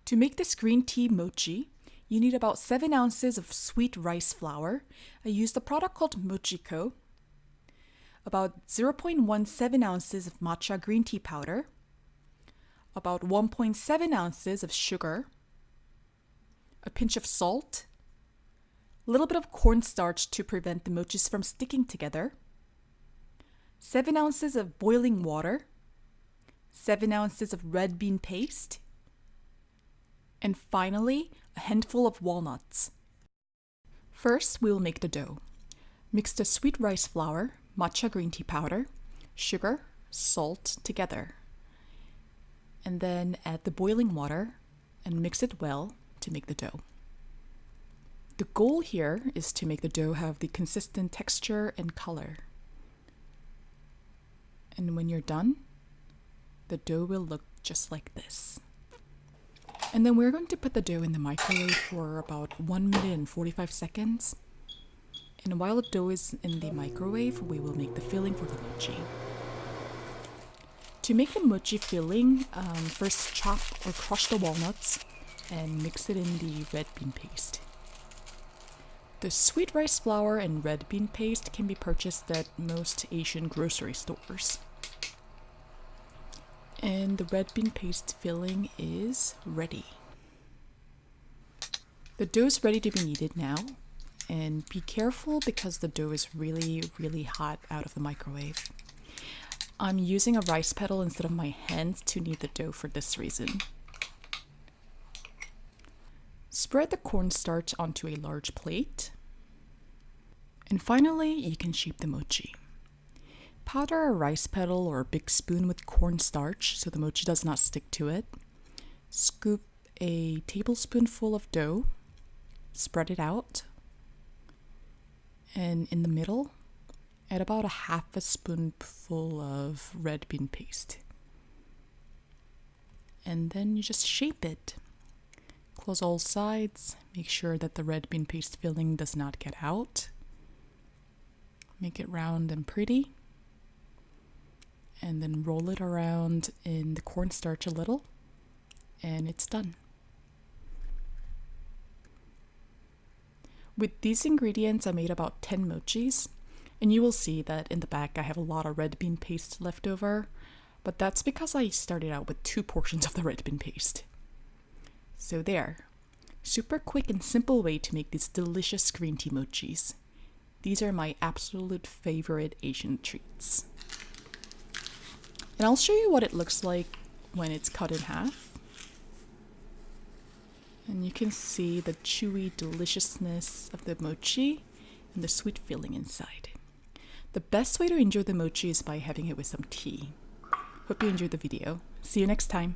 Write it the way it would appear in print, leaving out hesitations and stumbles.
To make this green tea mochi, you need about 7 ounces of sweet rice flour. I used a product called Mochi, about 0.17 ounces of matcha green tea powder, about 1.7 ounces of sugar, a pinch of salt, a little bit of cornstarch to prevent the mochis from sticking together, 7 ounces of boiling water, 7 ounces of red bean paste, and finally, a handful of walnuts. First, we will make the dough. Mix the sweet rice flour, matcha green tea powder, sugar, salt together. And then add the boiling water and mix it well to make the dough. The goal here is to make the dough have the consistent texture and color. And when you're done, the dough will look just like this. And then we're going to put the dough in the microwave for about 1 minute and 45 seconds. And while the dough is in the microwave, we will make the filling for the mochi. To make the mochi filling, first chop or crush the walnuts and mix it in the red bean paste. The sweet rice flour and red bean paste can be purchased at most Asian grocery stores. And the red bean paste filling is ready. The dough is ready to be kneaded now. And be careful because the dough is really hot out of the microwave. I'm using a rice pedal instead of my hands to knead the dough for this reason. Spread the cornstarch onto a large plate. And finally, you can shape the mochi. Powder a rice pedal or a big spoon with cornstarch so the mochi does not stick to it. Scoop a tablespoonful of dough, spread it out, and in the middle, add about a half a spoonful of red bean paste. And then you just shape it. Close all sides, make sure that the red bean paste filling does not get out. Make it round and pretty. And then roll it around in the cornstarch a little, and it's done. With these ingredients, I made about 10 mochis, and you will see that in the back I have a lot of red bean paste left over, but that's because I started out with 2 portions of the red bean paste. So there, super quick and simple way to make these delicious green tea mochis. These are my absolute favorite Asian treats. And I'll show you what it looks like when it's cut in half. And you can see the chewy deliciousness of the mochi and the sweet filling inside. The best way to enjoy the mochi is by having it with some tea. Hope you enjoyed the video. See you next time.